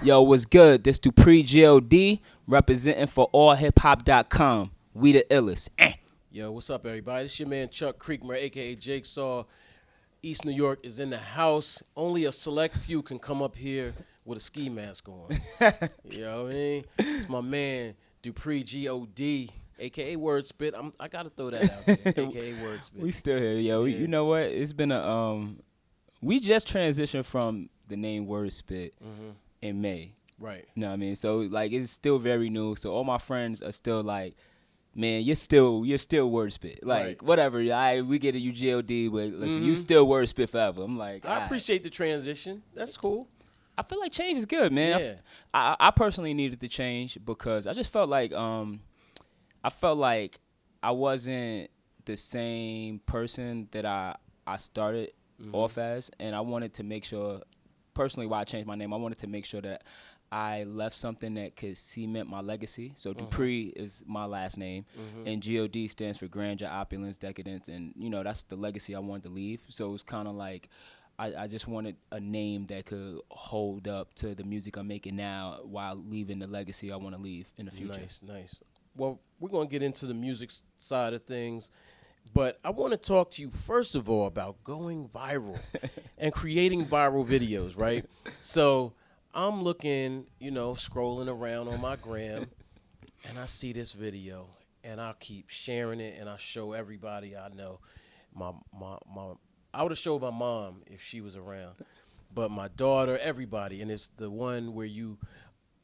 Yo, what's good? This DuPree G.O.D. representing for allhiphop.com. We the illest. Yo, what's up, everybody? This your man Chuck Creekmer, a.k.a. Jigsaw. East New York is in the house. Only a select few can come up here with a ski mask on. You know what I mean? It's my man, DuPree G.O.D., a.k.a. Wordspit. I got to throw that out there, a.k.a. Wordspit. We still here, yo. Yeah. You know what? It's been we just transitioned from the name Wordspit in May. Right. You know what I mean? So, like, it's still very new. So all my friends are still like, man, you're still Wordspit. Like, Right. whatever. We get a you G.O.D., but listen, you still Wordspit forever. I'm like, I appreciate the transition. That's cool. I feel like change is good, man. Yeah. I personally needed the change because I just felt like I wasn't the same person that I started off as, and I wanted to make sure, personally, why I changed my name, I wanted to make sure that I left something that could cement my legacy. So DuPree is my last name, and G.O.D. stands for grandeur, opulence, decadence, and that's the legacy I wanted to leave. So it was kind of like I just wanted a name that could hold up to the music I'm making now while leaving the legacy I want to leave in the future. Nice. Well, we're going to get into the music side of things, but I want to talk to you, first of all, about going viral and creating viral videos, right? So I'm looking, scrolling around on my gram, and I see this video, and I'll keep sharing it, and I show everybody I know. I would have showed my mom if she was around, but my daughter, everybody, and it's the one where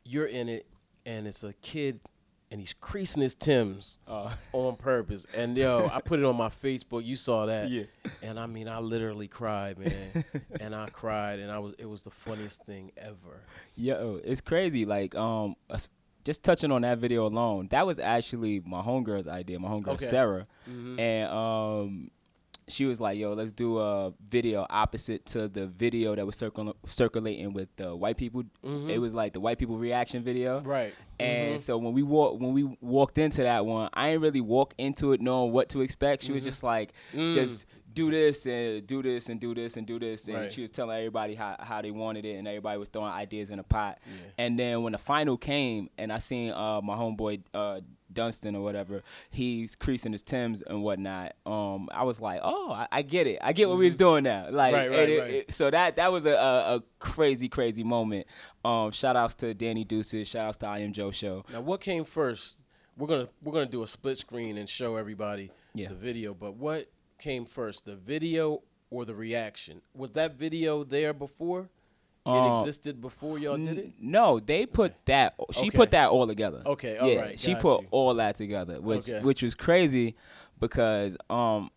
you're in it, and it's a kid, and he's creasing his Timbs on purpose. And I put it on my Facebook. You saw that, Yeah. And I mean, I literally cried, man, and I cried, and it was the funniest thing ever. Yo, it's crazy. Like, just touching on that video alone, that was actually my homegirl's idea. My homegirl Sarah, and she was like, "Yo, let's do a video opposite to the video that was circulating with the white people." It was like the white people reaction video, Right? And so when we walked into that one, I didn't really walk into it knowing what to expect. She was just like, just do this and do this and do this and do this, and she was telling everybody how they wanted it, and everybody was throwing ideas in a pot. Yeah. And then when the final came, and I seen my homeboy Dunstan or whatever, he's creasing his Timbs and whatnot. I was like, oh, I get it. I get what we was doing now. Like, right. So that was a crazy moment. Shout outs to Danny Deuces. Shout outs to I Am Joe Show. Now, what came first? We're gonna do a split screen and show everybody the video. But what came first, the video or the reaction? Was that video there before? It existed before y'all did it? No, they put that. She put that all together. Okay, all right. She put all that together, which was crazy because I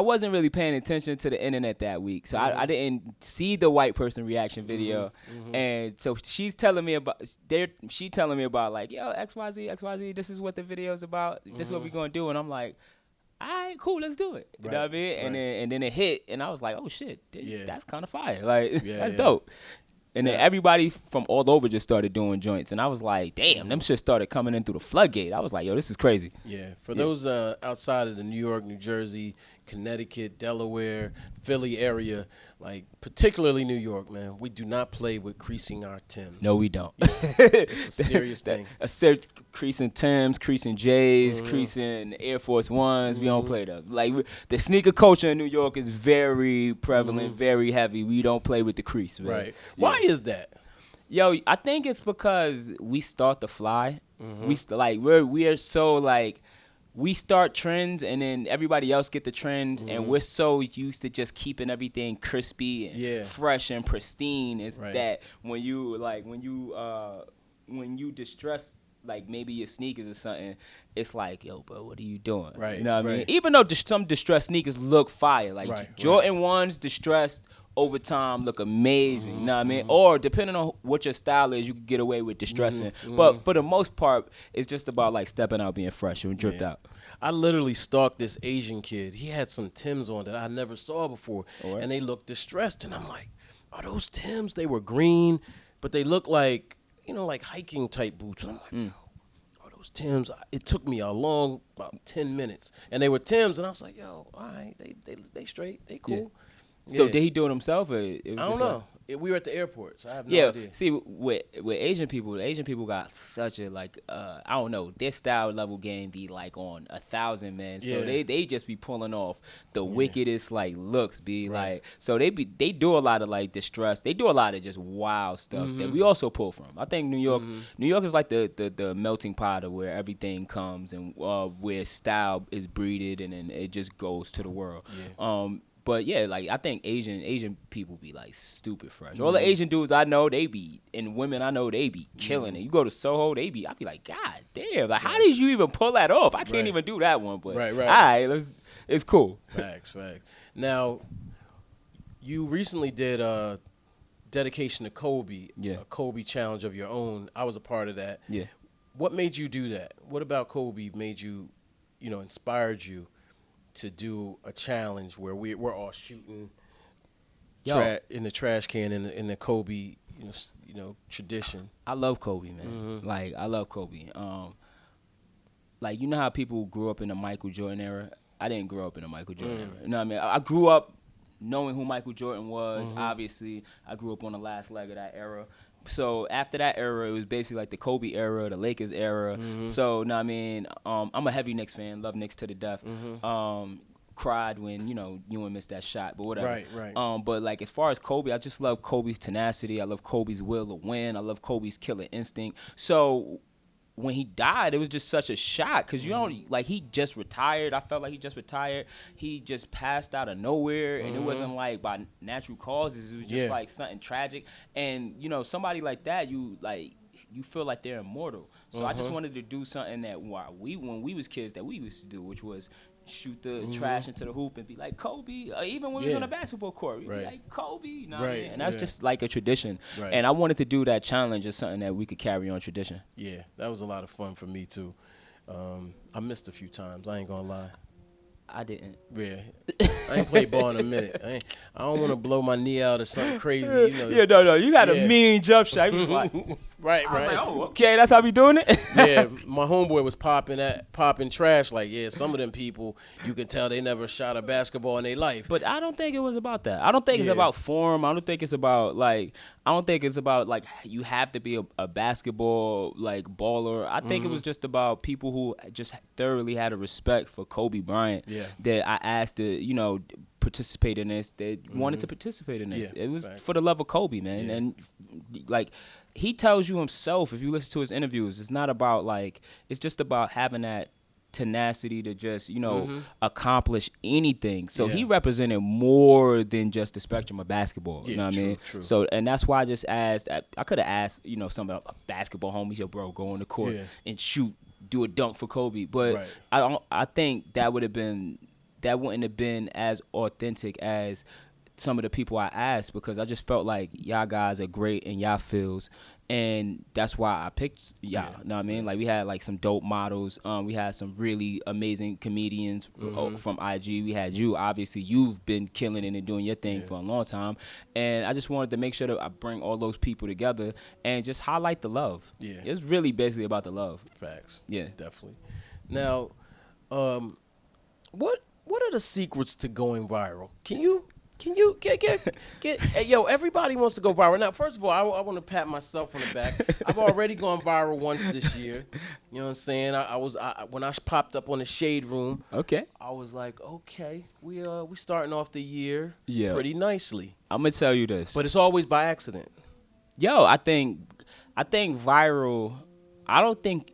wasn't really paying attention to the internet that week, so I didn't see the white person reaction video, and so she's telling me about like, yo, XYZ, this is what the video is about. This is what we're gonna do, and I'm like, all right, cool, let's do it. You know what I mean? And then it hit, and I was like, oh shit, that's kind of fire. Like, that's dope. And then everybody from all over just started doing joints, and I was like, damn, them shit started coming in through the floodgate. I was like, yo, this is crazy. Yeah, for those outside of the New York, New Jersey, Connecticut, Delaware, Philly area, like particularly New York, man, we do not play with creasing our Timbs. No, we don't. It's a serious thing. Creasing Timbs, creasing J's, creasing Air Force Ones. We don't play that. Like, the sneaker culture in New York is very prevalent, very heavy. We don't play with the crease, man. Right. Why is that? Yo, I think it's because we start to fly. We are so like, we start trends and then everybody else get the trends, and we're so used to just keeping everything crispy and fresh and pristine. It's that when you distress, like maybe your sneakers or something, it's like, yo, bro, what are you doing? Right. You know what I mean? Even though some distressed sneakers look fire, like Jordan 1s distressed over time look amazing, you know what I mean? Or depending on what your style is, you can get away with distressing. But for the most part, it's just about like stepping out, being fresh and dripped out. I literally stalked this Asian kid. He had some Timbs on that I never saw before, and they looked distressed. And I'm like, are those Timbs? They were green, but they look like, like hiking type boots. And I'm like, yo, are those Timbs? It took me about 10 minutes, and they were Timbs, and I was like, yo, all right, they straight, they cool. So did he do it himself? Or it was I don't know. We were at the airport, so I have no idea. See, with Asian people, the Asian people got such a like I don't know, their style level game be like on 1,000, man. So they just be pulling off the wickedest like looks, like so they do a lot of like distress. They do a lot of just wild stuff that we also pull from. I think New York is like the melting pot of where everything comes and where style is breeded and then it just goes to the world. But yeah, like I think Asian people be like stupid fresh. All the Asian dudes I know, they be, and women I know, they be killing it. You go to Soho, I be like, God damn, like how did you even pull that off? I can't even do that one, but all right, it's cool. Facts. Now, you recently did a dedication to Kobe, a Kobe challenge of your own. I was a part of that. Yeah. What made you do that? What about Kobe made you, inspired you to do a challenge where we're all shooting in the trash can in the Kobe, tradition? I love Kobe, man. Like I love Kobe. Like you know how people grew up in the Michael Jordan era? I didn't grow up in the Michael Jordan era. You know what I mean? I grew up knowing who Michael Jordan was. Obviously, I grew up on the last leg of that era. So after that era, it was basically like the Kobe era, the Lakers era. So, know what I mean? I'm a heavy Knicks fan, love Knicks to the death. Cried when, Ewing missed that shot, but whatever. Right. But like as far as Kobe, I just love Kobe's tenacity. I love Kobe's will to win. I love Kobe's killer instinct. So when he died, it was just such a shock because he just retired. I felt like he just retired. He just passed out of nowhere, and it wasn't like by natural causes. It was just like something tragic. And somebody like that, you feel like they're immortal. So I just wanted to do something that when we was kids that we used to do, which was shoot the trash into the hoop and be like Kobe. Even when we was on a basketball court, we'd be like Kobe. You know what I mean? And that's just like a tradition. And I wanted to do that challenge as something that we could carry on tradition. Yeah, that was a lot of fun for me too. I missed a few times. I ain't gonna lie. I didn't. Yeah, I ain't played ball in a minute. I don't want to blow my knee out or something crazy. No. You had a mean jump shot. He was like, right. I was like, oh, okay, that's how we doing it. Yeah, my homeboy was popping trash. Like, some of them people, you can tell they never shot a basketball in their life. But I don't think it was about that. I don't think it's about form. I don't think it's about like you have to be a basketball like baller. I think it was just about people who just thoroughly had a respect for Kobe Bryant. That I asked to, participate in this. They wanted to participate in this. It was for the love of Kobe, man. And like he tells you himself, if you listen to his interviews, it's not about it's just about having that tenacity to just, accomplish anything. So he represented more than just the spectrum of basketball. You know what I mean? True. So, and that's why I just asked, I could have asked, some basketball homies, yo, bro, go on the court and shoot, do a dunk for Kobe. But I think that wouldn't have been as authentic as some of the people I asked, because I just felt like y'all guys are great in y'all fields, and that's why I picked y'all. You know what I mean? Like we had like some dope models. We had some really amazing comedians from IG. We had you. Obviously, you've been killing it and doing your thing for a long time, and I just wanted to make sure that I bring all those people together and just highlight the love. Yeah, it's really basically about the love. Facts. Yeah, definitely. Now, what are the secrets to going viral? Can you get everybody wants to go viral. Now, first of all, I want to pat myself on the back. I've already gone viral once this year. You know what I'm saying? When I popped up on the Shade Room, I was like, okay, we starting off the year pretty nicely. I'm gonna tell you this. But it's always by accident. I think viral, I don't think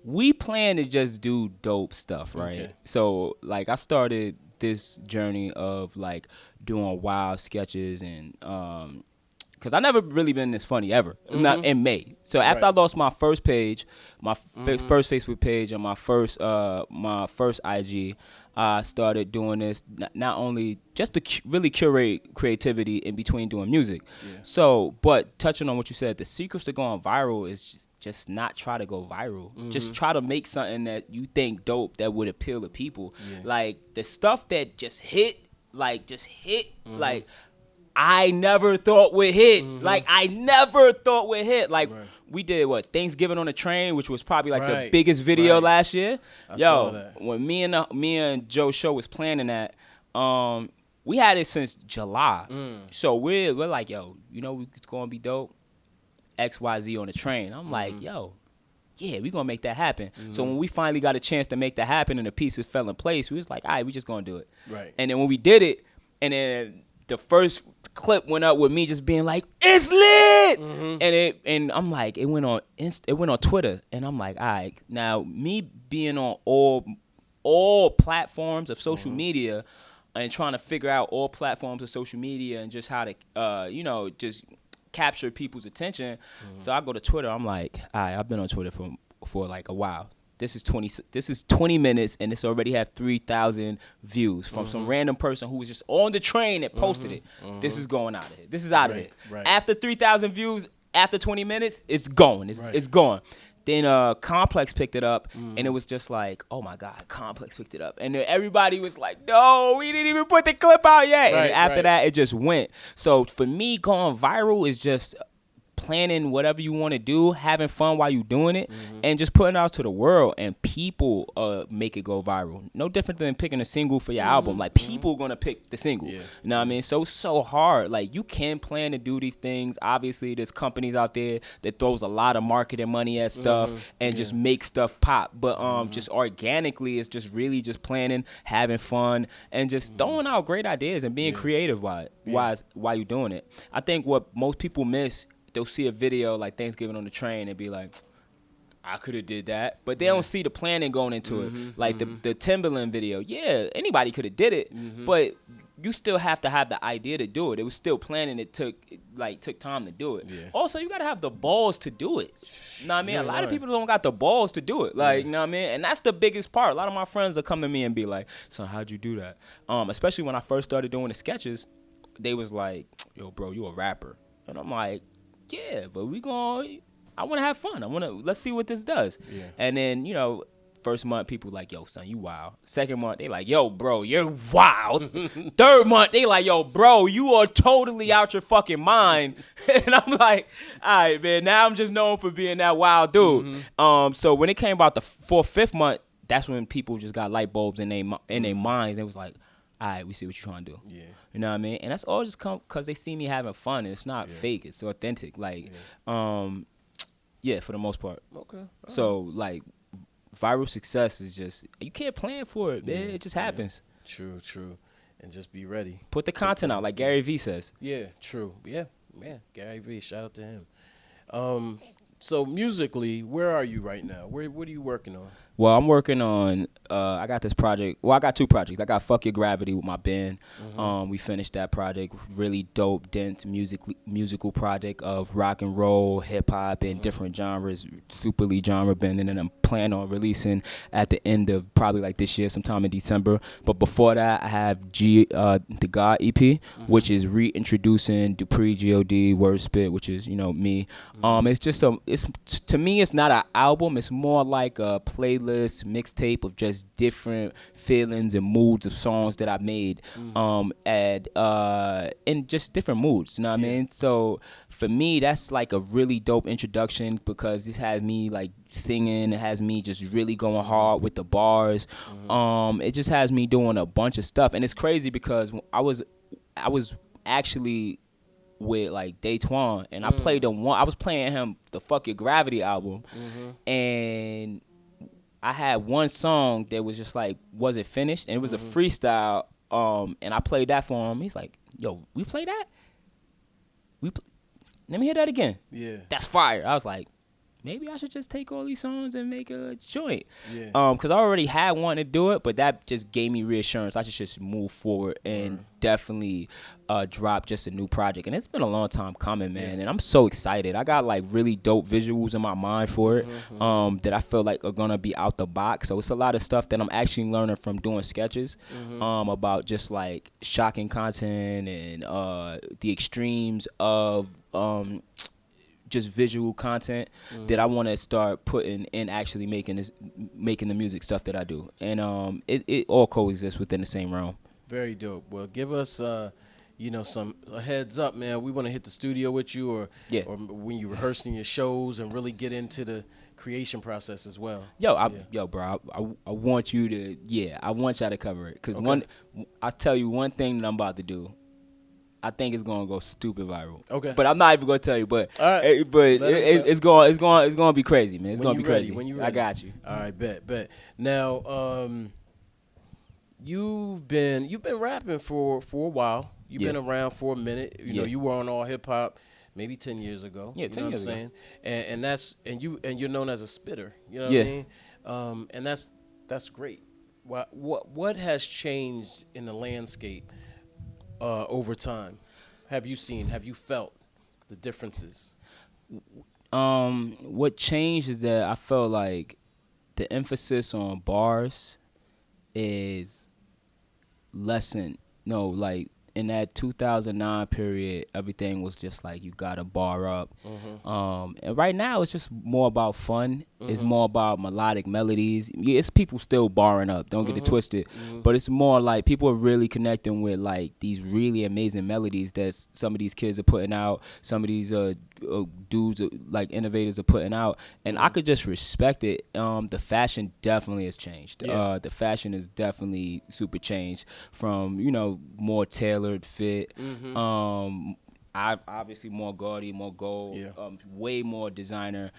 we plan to just do dope stuff, right? Okay. So like I started this journey of like doing wild sketches and because I never really been this funny ever. Not in May. So after I lost my first page, my first Facebook page and my first IG, I started doing this not only just to really curate creativity in between doing music. So, but touching on what you said, the secrets to going viral is just not try to go viral. Just try to make something that you think dope that would appeal to people. Like the stuff that just hit, like I never thought would hit. Like I never thought would hit. Like we did Thanksgiving on a Train, which was probably like the biggest video last year. I saw that. When me and Joe Show was planning that, we had it since July. So we're like, yo, it's gonna be dope. XYZ on the train. I'm like, yo, yeah, we gonna make that happen. So when we finally got a chance to make that happen and the pieces fell in place, we was like, all right, we just gonna do it. Right. And then when we did it, and then the first clip went up with me just being like, it's lit, and I'm like, it went on Twitter, and I'm like, all right, now me being on all platforms of social media and trying to figure out all platforms of social media and just how to just capture people's attention. So I go to Twitter. I'm like, all right, I've been on Twitter for like a while. This is 20 minutes, and it's already have 3,000 views from some random person who was just on the train that posted it. This is going out of here. This is out of here. Right. After 3,000 views, after 20 minutes, it's going. It's gone. Then Complex picked it up, and it was just like, oh my God, Complex picked it up. And then everybody was like, no, we didn't even put the clip out yet. And after that, it just went. So for me, going viral is just planning whatever you want to do, having fun while you're doing it, and just putting it out to the world, and people make it go viral. No different than picking a single for your album. Like, people gonna pick the single. You know what I mean? So hard. Like, you can plan to do these things. Obviously, there's companies out there that throws a lot of marketing money at stuff and just make stuff pop. But just organically, it's just really just planning, having fun, and just throwing out great ideas and being creative while you're doing it. I think what most people miss, they'll see a video like Thanksgiving on the train and be like, I could have did that. But they don't see the planning going into it. Like the Timberland video. Yeah, anybody could have did it, but you still have to have the idea to do it. It was still planning. It took time to do it. Also, you got to have the balls to do it. You know what I mean? A lot of people don't got the balls to do it. Like, you know what I mean? And that's the biggest part. A lot of my friends will come to me and be like, son, how'd you do that? Especially when I first started doing the sketches, they was like, yo, bro, you a rapper. And I'm like, yeah, but I want to have fun. Let's see what this does. Yeah. And then, first month, people like, yo, son, you wild. Second month, they like, yo, bro, you're wild. Third month, they like, yo, bro, you are totally out your fucking mind. And I'm like, all right, man, now I'm just known for being that wild dude. So when it came about the fifth month, that's when people just got light bulbs in their minds. It was like, all right, we see what you're trying to do. Yeah. You know what I mean? And that's all just come because they see me having fun. And it's not fake. It's authentic. Like, for the most part. Okay. So, like, viral success is just, you can't plan for it, man. It just happens. True. And just be ready. Put the content out, like Gary Vee says. Yeah, true. Yeah, man. Gary Vee, shout out to him. So, musically, where are you right now? What are you working on? Well, I'm working on, I got this project. Well, I got two projects. I got Fuck Your Gravity with my band. We finished that project. Really dope, dense musical project of rock and roll, hip-hop, and different genres, superly genre bend. And then I'm planning on releasing at the end of probably like this year, sometime in December. But before that, I have the God EP, which is reintroducing DuPree, G.O.D., Wordspit, which is, me. It's just to me, it's not an album. It's more like a playlist mixtape of just different feelings and moods of songs that I made in just different moods, you know what I mean? So for me, that's like a really dope introduction because this has me like singing, it has me just really going hard with the bars. It just has me doing a bunch of stuff, and it's crazy because I was actually with like Daytwan, and I played him I was playing him the Fuck Your Gravity album, and I had one song that was just like wasn't finished, and it was a freestyle. And I played that for him. He's like, "Yo, we play that? Let me hear that again." Yeah, that's fire. I was like, maybe I should just take all these songs and make a joint. Yeah. Because I already had one to do it, but that just gave me reassurance. I should just move forward and definitely drop just a new project. And it's been a long time coming, man. And I'm so excited. I got like really dope visuals in my mind for it that I feel like are gonna be out the box. So it's a lot of stuff that I'm actually learning from doing sketches about just like shocking content and the extremes of just visual content that I want to start putting in actually making the music stuff that I do. And it all coexists within the same realm. Very dope. Well, give us some a heads up, man. We want to hit the studio with you, or when you're rehearsing your shows, and really get into the creation process as well. Yo, bro, I want you to, I want y'all to cover it. Because I tell you one thing that I'm about to do, I think it's gonna go stupid viral. Okay. But I'm not even gonna tell you. But all right. It's gonna be crazy, man. It's gonna be crazy. When you ready. I got you. All right, bet. Now, you've been rapping for a while. You've been around for a minute. You know, you were on All Hip Hop maybe 10 years ago. Yeah, 10 years ago. And that's you're known as a spitter. You know what I mean? And that's great. What has changed in the landscape over time? Have you felt the differences? What changed is that I felt like the emphasis on bars is lessened. No, like in that 2009 period, everything was just like you got to bar up. And right now it's just more about fun. It's more about melodic melodies. It's people still barring up, don't get it twisted. But it's more like people are really connecting with like these really amazing melodies that some of these kids are putting out, some of these dudes like innovators are putting out, and I could just respect it. The fashion definitely has changed. The fashion is definitely super changed from, more tailored fit. I obviously more gaudy, more gold, way more designer.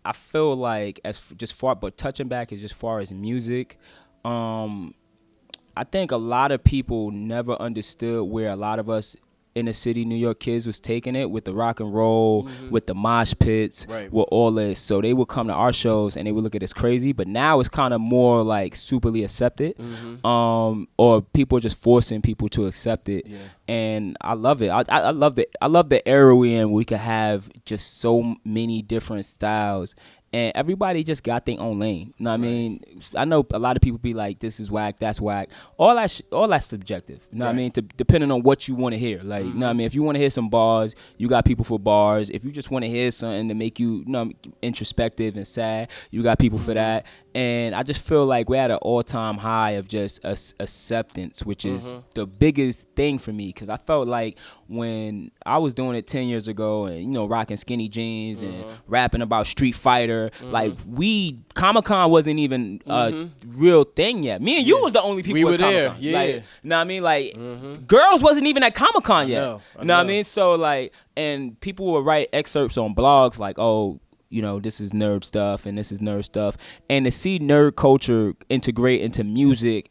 I feel like but touching back as far as music, I think a lot of people never understood where a lot of us inner city New York kids was taking it with the rock and roll, with the mosh pits, with all this. So they would come to our shows and they would look at us crazy. But now it's kind of more like superly accepted, or people are just forcing people to accept it. And I love it. I love the era we're in. We could have just so many different styles. And everybody just got their own lane. You know what I mean? I know a lot of people be like, this is whack, that's whack. All that's subjective. You know what I mean? Depending on what you want to hear. Like, you know what I mean? If you want to hear some bars, you got people for bars. If you just want to hear something to make you, introspective and sad, you got people for that. And I just feel like we're at an all-time high of just acceptance, which is the biggest thing for me. Because I felt like when I was doing it 10 years ago and, rocking skinny jeans and rapping about Street Fighter, like Comic-Con wasn't even a real thing yet. Me and you was the only people at Comic-Con. There. Like, you know what I mean? Like, girls wasn't even at Comic-Con yet. I know. You know what I mean? So, like, and people would write excerpts on blogs like, oh, this is nerd stuff and this is nerd stuff. And to see nerd culture integrate into music,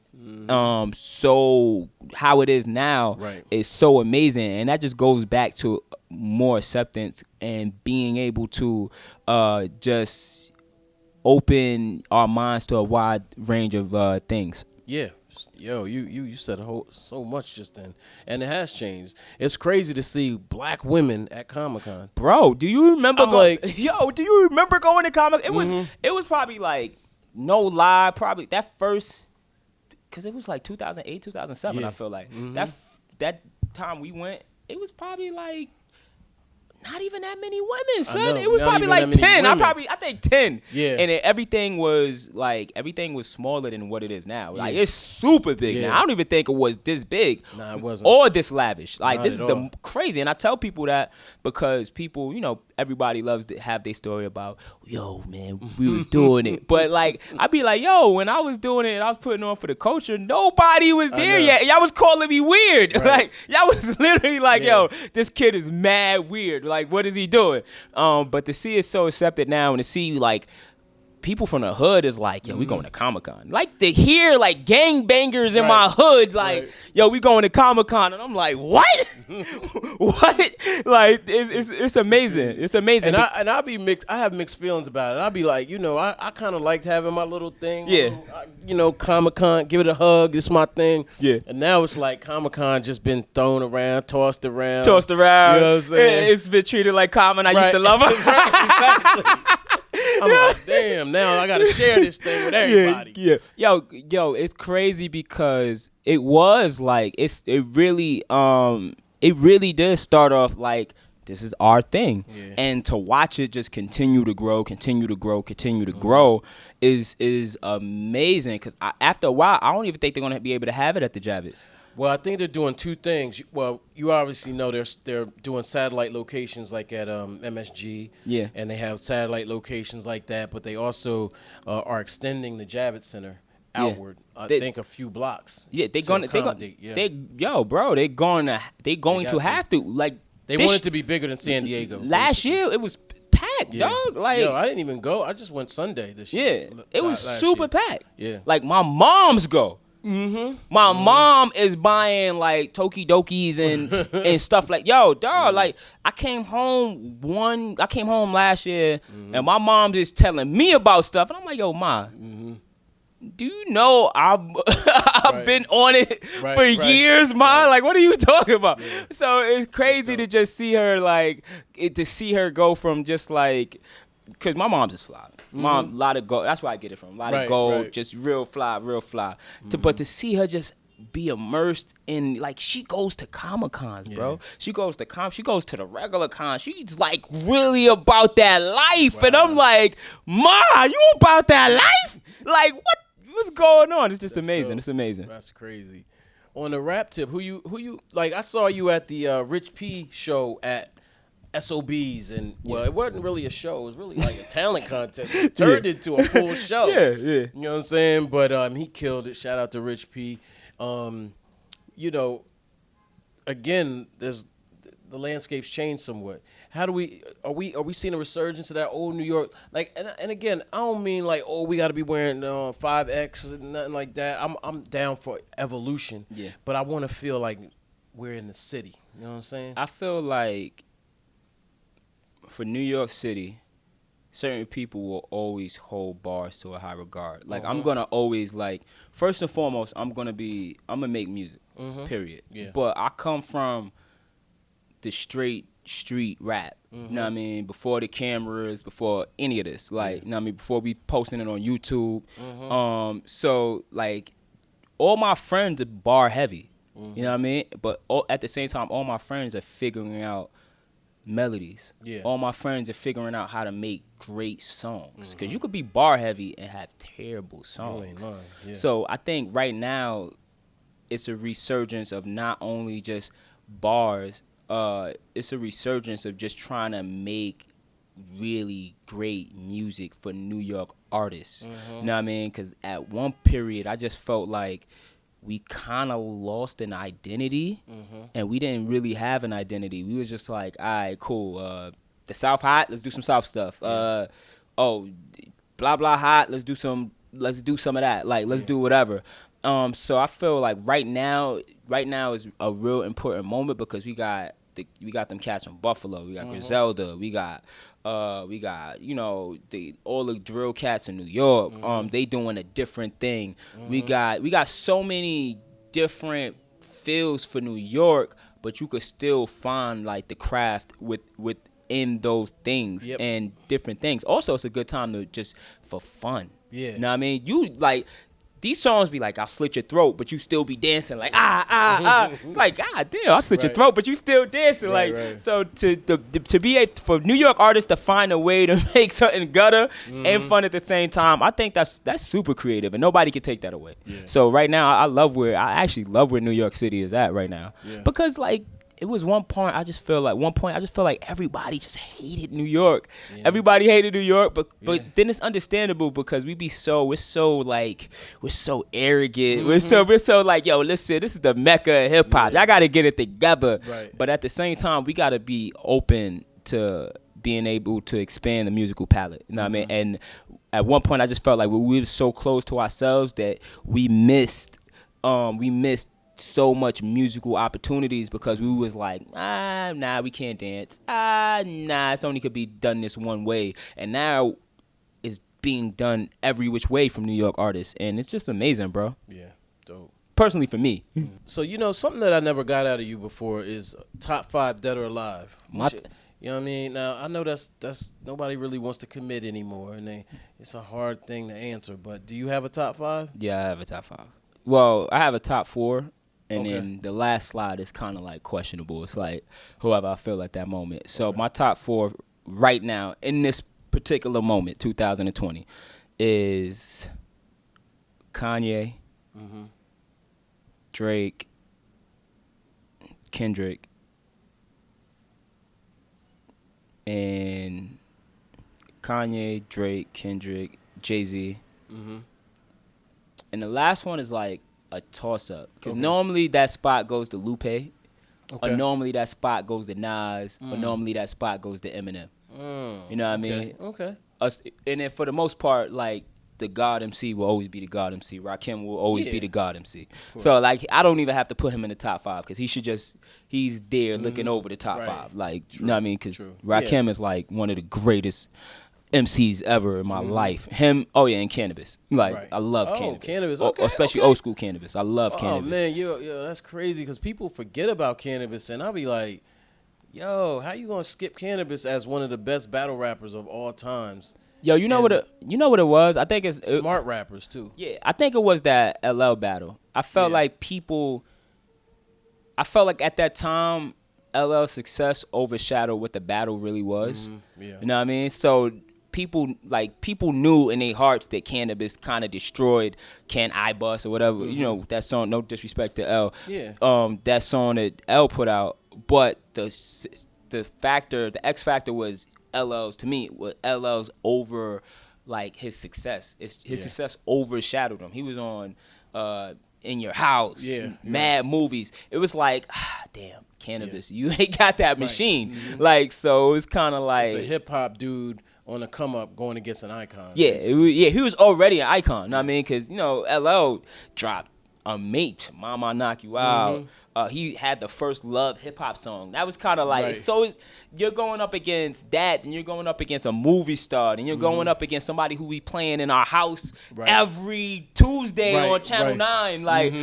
so how it is now is so amazing. And that just goes back to more acceptance and being able to just open our minds to a wide range of things. Yeah. Yo, you said so much just then, and it has changed. It's crazy to see black women at Comic-Con. Bro, do you remember? Do you remember going to Comic? It was probably like, no lie, probably that first, because it was like 2008, 2007. I feel like that time we went, it was probably like not even that many women, son. It was probably like 10. I think 10. Yeah. And everything was smaller than what it is now. Like, it's super big now. I don't even think it was this big. Nah, it wasn't. Or this lavish. Like, Not this is all. crazy. And I tell people that because people, everybody loves to have their story about, yo, man, we was doing it. But, like, I'd be like, yo, when I was doing it and I was putting on for the culture, nobody was there yet. Y'all was calling me weird. Right. Like, y'all was literally like, yo, this kid is mad weird. Like, what is he doing? But to see it so accepted now and to see, like, people from the hood is like, yo, we going to Comic-Con. Like, to hear, like, gangbangers in my hood, like, yo, we going to Comic-Con. And I'm like, what? What? Like, it's amazing. It's amazing. And I'll be mixed. I have mixed feelings about it. I'll be like, I kind of liked having my little thing. Yeah. Comic-Con, give it a hug. It's my thing. Yeah. And now it's like Comic-Con just been thrown around, tossed around. You know what I'm saying? It's been treated like common. I used to love her. Exactly. I'm like, damn, now I got to share this thing with everybody. Yeah. Yo, it's crazy because it was like, it really did start off like, this is our thing. Yeah. And to watch it just continue to grow is amazing. Because after a while, I don't even think they're going to be able to have it at the Javits. Well, I think they're doing two things. Well, you obviously know they're doing satellite locations like at MSG. Yeah. And they have satellite locations like that, but they also are extending the Javits Center outward. I think a few blocks. Yeah, they're going to have to. Like, they want it to be bigger than San Diego. Last year it was packed, dog. Like, I didn't even go. I just went Sunday this year. Yeah, it was super packed. Yeah. Like, my mom's go. My mom is buying like Tokidokis and stuff like, yo, dog. Like, I came home last year, and my mom just telling me about stuff, and I'm like, yo, ma, do you know I've been on it for years, ma? Like, what are you talking about? Yeah. So it's crazy to just see her go from just like. Because my mom's just fly. Mom, a lot of gold. That's where I get it from. A lot of gold, just real fly. But to see her just be immersed in, like, she goes to Comic-Cons, bro. She goes to the regular cons. She's, like, really about that life. Wow. And I'm like, Ma, you about that life? Like, what's going on? It's just amazing. It's amazing. That's crazy. On the rap tip, who you like, I saw you at the Rich P show at SOBs, and it wasn't really a show. It was really like a talent contest. It turned into a full show. Yeah. You know what I'm saying? But he killed it. Shout out to Rich P. Again, the landscape's changed somewhat. How do we are we seeing a resurgence of that old New York? Like, and again, I don't mean like, oh, we got to be wearing 5X and nothing like that. I'm down for evolution. Yeah. But I want to feel like we're in the city. You know what I'm saying? I feel like, for New York City, certain people will always hold bars to a high regard. Like, I'm gonna always, like, first and foremost, I'm gonna make music. Period. Yeah. But I come from the straight street rap. You know what I mean? Before the cameras, before any of this. Like, you know what I mean? Before we posting it on YouTube. So, like, all my friends are bar heavy. You know what I mean? But at the same time, all my friends are figuring out melodies. Yeah. All my friends are figuring out how to make great songs. Because you could be bar heavy and have terrible songs. Yeah. So I think right now it's a resurgence of not only just bars, it's a resurgence of just trying to make really great music for New York artists. You know what I mean? Because at one period, I just felt like we kind of lost an identity, and we didn't really have an identity. We was just like, all right, cool. The South hot, let's do some South stuff. Blah blah hot, let's do some of that. Like, let's do whatever. So I feel like right now is a real important moment, because we got them cats from Buffalo. We got Griselda. We got all the drill cats in New York. They doing a different thing. We got so many different feels for New York, but you could still find like the craft within those things and different things. Also, it's a good time to just for fun. Yeah. You know what I mean? You like, these songs be like, I'll slit your throat, but you still be dancing like, It's like, God damn, I'll slit your throat, but you still dancing. So to be for New York artists to find a way to make something gutter and fun at the same time, I think that's super creative, and nobody can take that away. Yeah. So right now, I actually love where New York City is at right now. Yeah. Because, like, it was one point I just feel like everybody just hated New York. Yeah. Everybody hated New York, but then it's understandable, because we're so arrogant. We're so like, yo, listen, this is the Mecca of hip hop. Y'all gotta get it together. Right. But at the same time, we gotta be open to being able to expand the musical palette. You know what I mean? And at one point I just felt like we were so close to ourselves that we missed so much musical opportunities, because we was like, we can't dance. It's only could be done this one way. And now it's being done every which way from New York artists, and it's just amazing, bro. Yeah, dope. Personally, for me. So, something that I never got out of you before is top 5 dead or alive. You know what I mean? Now, I know that's nobody really wants to commit anymore, and it's a hard thing to answer, but do you have a top 5? Yeah, I have a top 5. Well, I have a top 4. And then the last slide is kind of like questionable. It's like whoever I feel at that moment. So my top 4 right now in this particular moment, 2020, is Kanye, Drake, Kendrick, and Kanye, Drake, Kendrick, Jay-Z. Mm-hmm. And the last one is like a toss-up. Because normally that spot goes to Lupe. Okay. Or normally that spot goes to Nas. Or normally that spot goes to Eminem. You know what I mean? Okay. And then for the most part, like, the God MC will always be the God MC. Rakim will always be the God MC. So, like, I don't even have to put him in the top 5 because he's there looking over the top 5. Like, you know what I mean? Because Rakim is, like, one of the greatest MCs ever in my life. Him, and Cannabis. Like, I love Cannabis. Cannabis, especially old school Cannabis. I love Cannabis. Oh, man, yo, that's crazy because people forget about Cannabis, and I'll be like, yo, how you going to skip Cannabis as one of the best battle rappers of all times? Yo, you know what it was? I think it's smart rappers too. Yeah, I think it was that LL battle. I felt like at that time LL's success overshadowed what the battle really was. Mm-hmm. Yeah. You know what I mean? So people knew in their hearts that Cannabis kind of destroyed Can I Bust or whatever. Mm-hmm. You know, that song, no disrespect to L. Yeah. That song that L put out, but the X factor was LL's over, like, his success. His success overshadowed him. He was on In Your House, mad movies. It was like, damn, Cannabis, you ain't got that machine. Mm-hmm. Like, so it was kind of like, it's a hip hop dude on the come up going against an icon. Yeah, he was already an icon. You know what I mean? Because, you know, LL dropped a Mate, Mama Knock You Out. Mm-hmm. He had the first Love hip hop song. That was kind of like, so you're going up against that, and you're going up against a movie star, and you're going up against somebody who we playing in our house every Tuesday on Channel 9. Like,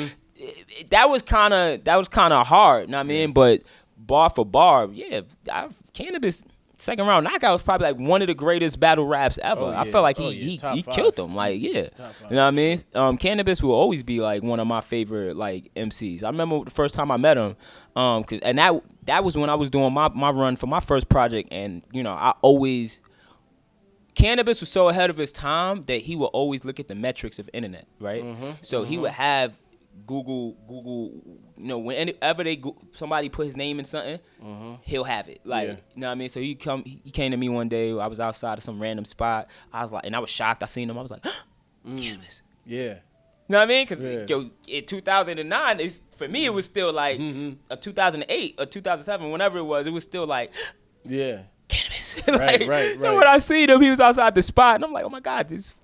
that was kind of hard. You know what I mean? But bar for bar, Cannabis. Second round knockout was probably like one of the greatest battle raps ever. I felt like he killed them. Like, you know what I mean? Cannabis will always be like one of my favorite, like, MCs. I remember the first time I met him, and that was when I was doing my run for my first project, and, you know, Cannabis was so ahead of his time that he would always look at the metrics of internet, right? Mm-hmm. So he would have Google, you know, whenever somebody put his name in something, he'll have it. Like, you know what I mean? So he came to me one day. I was outside of some random spot. I was like, and I was shocked. I seen him. I was like, Cannabis. Yeah. You know what I mean? Because in 2009, for me, it was still like a 2008 or 2007, whenever it was still like, Cannabis. Like, right. So when I seen him, he was outside the spot, and I'm like, oh my God, this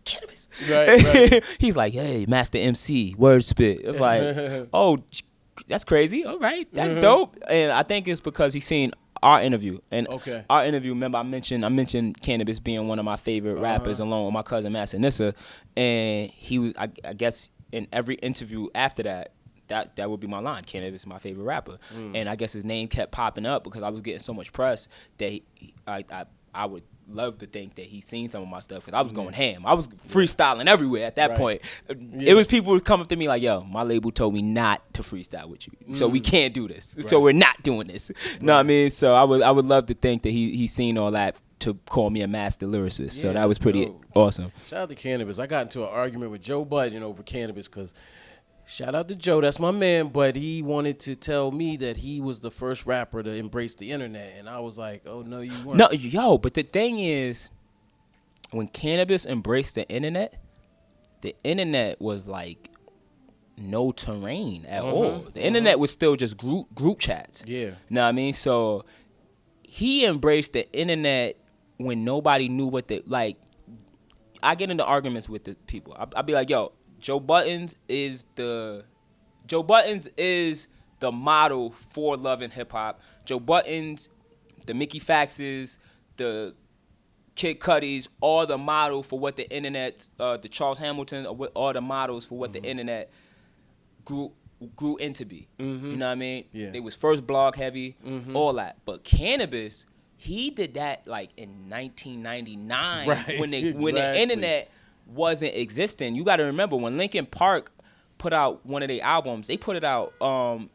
Cannabis. Right. He's like, hey, Master MC, word spit. It's like, oh, that's crazy. All right, that's dope. And I think it's because he's seen our interview. And our interview, remember I mentioned Cannabis being one of my favorite rappers along with my cousin Master Nissa. And he was, I guess, in every interview after that would be my line. Cannabis is my favorite rapper. And I guess his name kept popping up because I was getting so much press that I would love to think that he's seen some of my stuff because I was going ham. I was freestyling everywhere at that point. It was people would come up to me like, yo, my label told me not to freestyle with you. So we can't do this. So we're not doing this. You know what I mean? So I would love to think that he's seen all that to call me a master lyricist. So that was pretty awesome. Shout out to Cannabis. I got into an argument with Joe Budden over Cannabis because shout out to Joe, that's my man, but he wanted to tell me that he was the first rapper to embrace the internet, and I was like, oh, no, you weren't. No, but the thing is, when Cannabis embraced the internet was like no terrain at all. The internet was still just group chats. Yeah. You know what I mean? So he embraced the internet when nobody knew what I get into arguments with the people. I'll be like, yo, Joe Buttons is the model for love and hip hop. Joe Buttons, the Mickey Faxes, the Kid Cudis, all the model for what the internet, the Charles Hamilton, all the models for what the internet grew into be. You know what I mean? Yeah. They was first blog heavy, all that. But Cannabis, he did that like in 1999 when the internet wasn't existing. You got to remember when Linkin Park put out one of their albums, they put it out.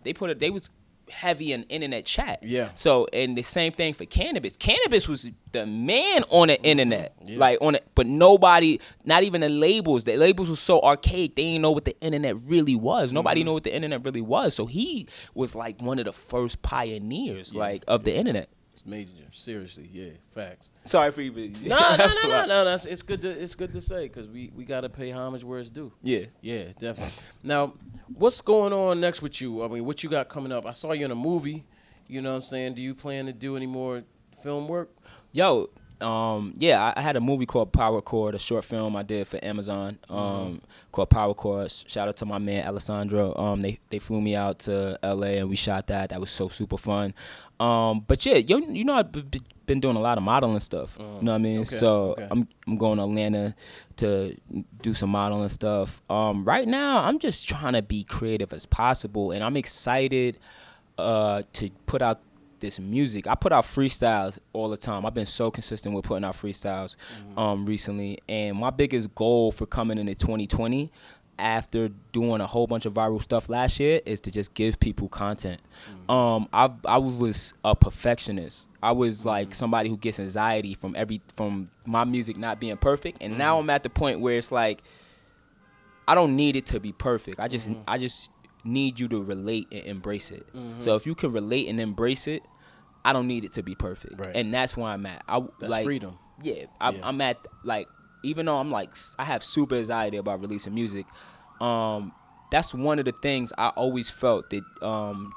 They was heavy in internet chat. Yeah. So, and the same thing for cannabis. Cannabis was the man on the internet. Yeah. Like on it, but nobody, not even the labels. The labels were so archaic. They didn't know what the internet really was. Nobody knew what the internet really was. So he was like one of the first pioneers, like of the internet. It's major, seriously, yeah, facts. Sorry for even. No. It's good to say because we gotta pay homage where it's due. Yeah. Yeah, definitely. Now, what's going on next with you? I mean, what you got coming up? I saw you in a movie. You know what I'm saying? Do you plan to do any more film work? Yo, I had a movie called Power Chord, a short film I did for Amazon, called Power Chord. Shout out to my man Alessandro. They flew me out to LA and we shot that. That was so super fun. But yeah, you know I've been doing a lot of modeling stuff. You know what I mean? Okay, so okay. I'm going to Atlanta to do some modeling stuff. Right now I'm just trying to be creative as possible, and I'm excited to put out this music. I put out freestyles all the time. I've been so consistent with putting out freestyles recently, and my biggest goal for coming into 2020 after doing a whole bunch of viral stuff last year is to just give people content. I was a perfectionist. I was like somebody who gets anxiety from my music not being perfect, and now I'm at the point where it's like I don't need it to be perfect. I just need you to relate and embrace it. So if you can relate and embrace it, I don't need it to be perfect. Right. And that's where I'm at. That's like freedom. Yeah, I'm at, like, even though I'm like, I have super anxiety about releasing music, that's one of the things I always felt that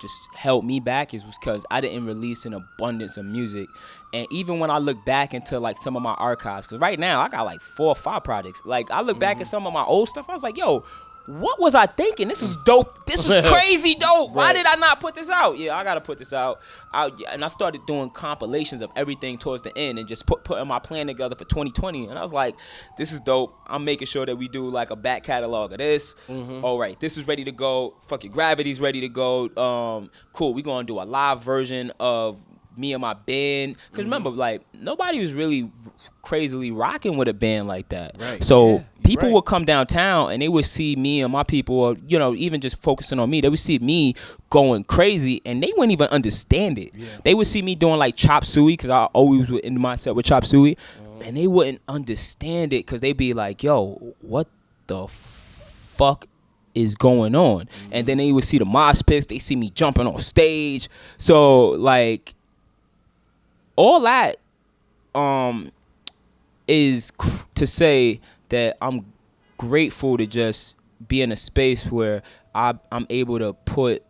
just held me back is because I didn't release an abundance of music. And even when I look back into like some of my archives, because right now I got like 4 or 5 projects. Like I look back at some of my old stuff, I was like, yo, what was I thinking? This is dope. This is crazy dope. Why did I not put this out? Yeah, I got to put this out. And I started doing compilations of everything towards the end and just putting my plan together for 2020. And I was like, this is dope. I'm making sure that we do like a back catalog of this. All right, this is ready to go. Fucking Gravity's ready to go. Cool, we're going to do a live version of me and my band. Because remember, like, nobody was really crazily rocking with a band like that. Right. So people would come downtown and they would see me and my people, or, you know, even just focusing on me, they would see me going crazy and they wouldn't even understand it. They would see me doing like chop suey, because I always was in the mindset with chop suey, and they wouldn't understand it because they'd be like, yo, what the fuck is going on? And then they would see the mosh pits, they see me jumping on stage. So like all that is to say that I'm grateful to just be in a space where I'm able to put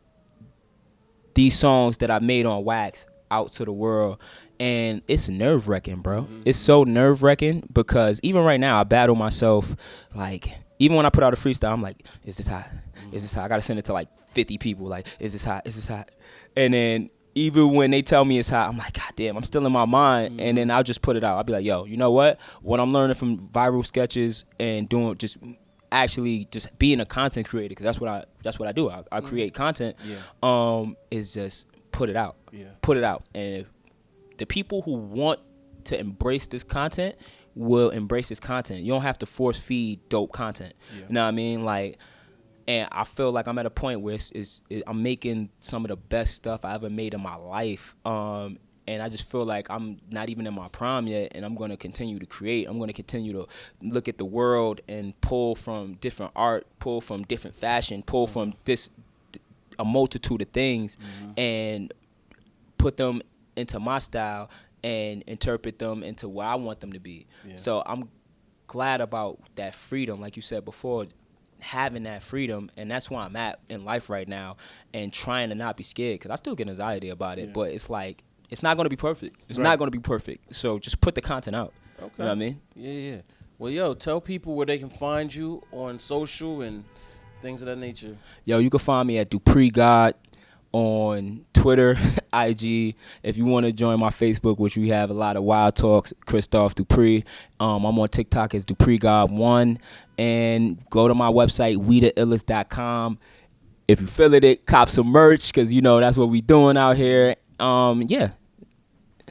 these songs that I made on wax out to the world. And it's nerve-wracking, bro. It's so nerve-wracking because even right now I battle myself. Like, even when I put out a freestyle, I'm like, is this hot? Is this hot? I gotta send it to like 50 people. Like, is this hot? Is this hot? And then even when they tell me it's hot, I'm like, God damn, I'm still in my mind. And then I'll just put it out. I'll be like, yo, you know what? What I'm learning from viral sketches and doing just actually just being a content creator, because that's what I do. I create content. Is just put it out. Put it out. And if the people who want to embrace this content will embrace this content. You don't have to force feed dope content. You know what I mean? Like, and I feel like I'm at a point where I'm making some of the best stuff I ever made in my life. And I just feel like I'm not even in my prime yet, and I'm going to continue to create. I'm going to continue to look at the world and pull from different art, pull from different fashion, pull from a multitude of things, and put them into my style and interpret them into what I want them to be. So I'm glad about that freedom, like you said before, having that freedom, and that's where I'm at in life right now, and trying to not be scared, because I still get anxiety about it, but it's like, it's not going to be perfect. It's not going to be perfect. So just put the content out. Okay. You know what I mean? Yeah. Well, yo, tell people where they can find you on social and things of that nature. Yo, you can find me at DuPree God on Twitter, IG. If you want to join my Facebook, which we have a lot of wild talks, Christophe DuPree. I'm on TikTok as DuPree God 1. And go to my website, wetheillest.com. If you feel it, cop some merch, because, you know, that's what we doing out here. Yeah.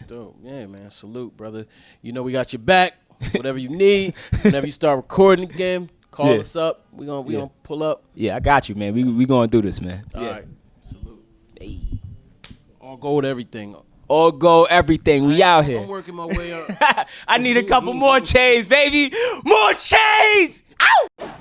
Dope. Yeah, man. Salute, brother. You know we got your back. Whatever you need. Whenever you start recording again, call us up. We gonna pull up. Yeah, I got you, man. We gonna do this, man. All right. Salute. Hey. All gold everything. All gold everything. We out here. I'm working my way up. I need a couple more chains, baby. More chains. Ow!